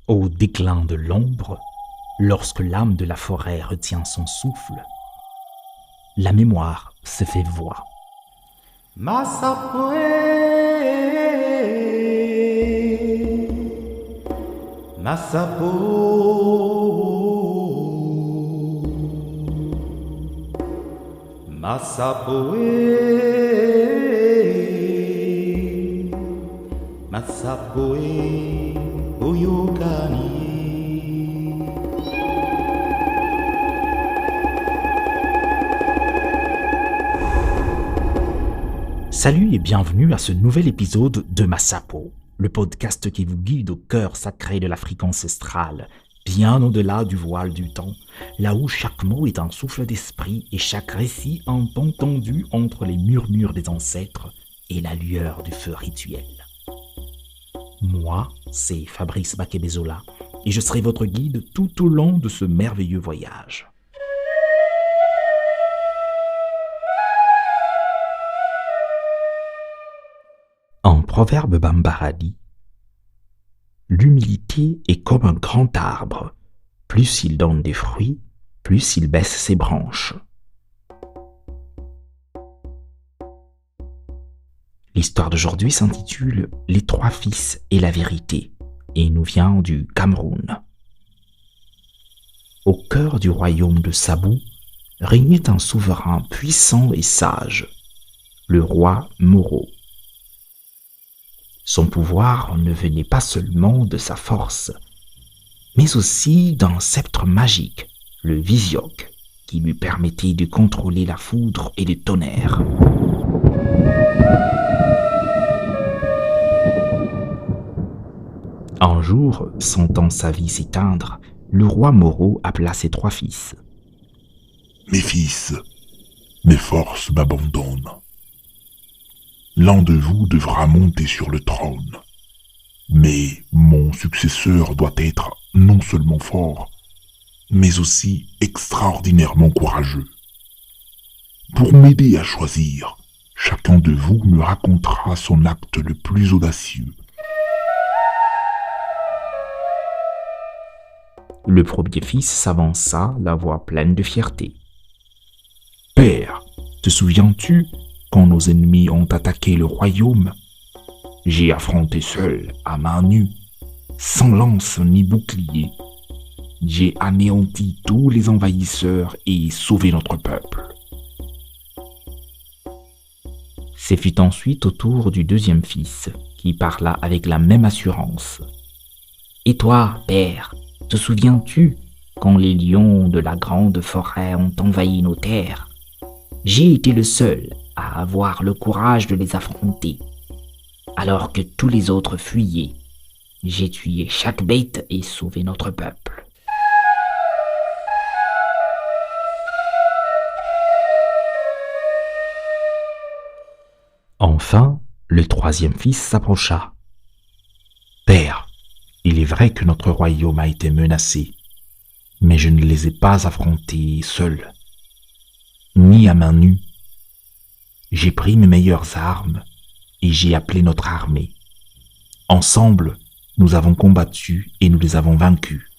Au déclin de l'ombre, lorsque l'âme de la forêt retient son souffle, la mémoire se fait voix. Masapoe, Masapo, Masapoe, Masapoe, Oyokani. Salut et bienvenue à ce nouvel épisode de Masapo, le podcast qui vous guide au cœur sacré de l'Afrique ancestrale, bien au-delà du voile du temps, là où chaque mot est un souffle d'esprit et chaque récit un pont tendu entre les murmures des ancêtres et la lueur du feu rituel. Moi, c'est Fabrice Bakebezola et je serai votre guide tout au long de ce merveilleux voyage. En proverbe bambara dit « L'humilité est comme un grand arbre. Plus il donne des fruits, plus il baisse ses branches. » L'histoire d'aujourd'hui s'intitule « Les trois fils et la vérité » et nous vient du Cameroun. Au cœur du royaume de Sabou régnait un souverain puissant et sage, le roi Moro. Son pouvoir ne venait pas seulement de sa force, mais aussi d'un sceptre magique, le Visioque, qui lui permettait de contrôler la foudre et le tonnerre. Un jour, sentant sa vie s'éteindre, le roi Moro appela ses trois fils. « Mes fils, mes forces m'abandonnent. L'un de vous devra monter sur le trône. Mais mon successeur doit être non seulement fort, mais aussi extraordinairement courageux. Pour m'aider à choisir, chacun de vous me racontera son acte le plus audacieux. » Le premier fils s'avança, la voix pleine de fierté. « Père, te souviens-tu quand nos ennemis ont attaqué le royaume? J'ai affronté seul, à main nue, sans lance ni bouclier. J'ai anéanti tous les envahisseurs et sauvé notre peuple. » Ce fut ensuite au tour du deuxième fils, qui parla avec la même assurance. « Et toi, père, te souviens-tu quand les lions de la grande forêt ont envahi nos terres? J'ai été le seul à avoir le courage de les affronter. Alors que tous les autres fuyaient, j'ai tué chaque bête et sauvé notre peuple. » Enfin, le troisième fils s'approcha. « Père, il est vrai que notre royaume a été menacé, mais je ne les ai pas affrontés seul, ni à main nue. J'ai pris mes meilleures armes et j'ai appelé notre armée. Ensemble, nous avons combattu et nous les avons vaincus. »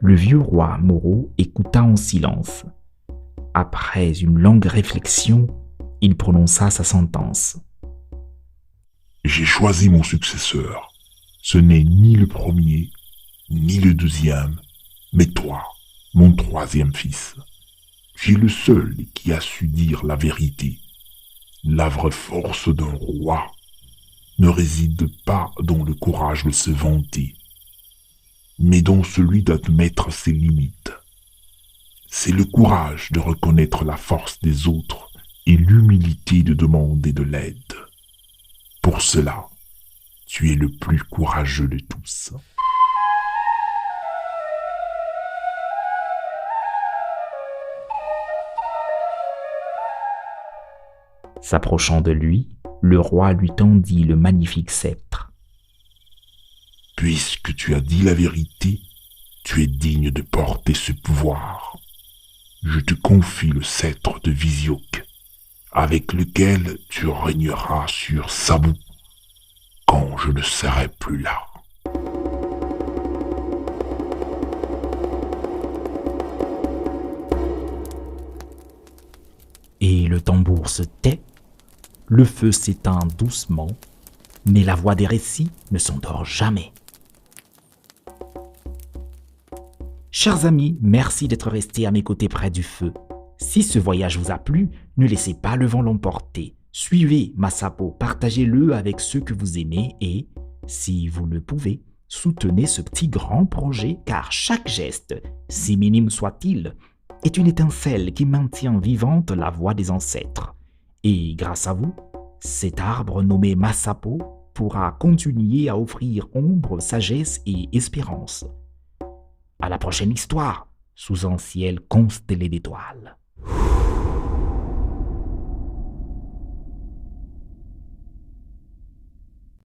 Le vieux roi Moro écouta en silence. Après une longue réflexion, il prononça sa sentence. « J'ai choisi mon successeur. Ce n'est ni le premier, ni le deuxième, mais toi, mon troisième fils. Tu es le seul qui a su dire la vérité. La vraie force d'un roi ne réside pas dans le courage de se vanter, mais dans celui d'admettre ses limites. C'est le courage de reconnaître la force des autres et l'humilité de demander de l'aide. Pour cela, tu es le plus courageux de tous. » S'approchant de lui, le roi lui tendit le magnifique sceptre. « Puisque tu as dit la vérité, tu es digne de porter ce pouvoir. Je te confie le sceptre de Visioque. avec lequel tu régneras sur Sabu quand je ne serai plus là. Et le tambour se tait, le feu s'éteint doucement, mais la voix des récits ne s'endort jamais. Chers amis, merci d'être restés à mes côtés près du feu. Si ce voyage vous a plu, ne laissez pas le vent l'emporter. Suivez Massapo, partagez-le avec ceux que vous aimez et, si vous le pouvez, soutenez ce petit grand projet car chaque geste, si minime soit-il, est une étincelle qui maintient vivante la voix des ancêtres. Et grâce à vous, cet arbre nommé Massapo pourra continuer à offrir ombre, sagesse et espérance. À la prochaine histoire, sous un ciel constellé d'étoiles.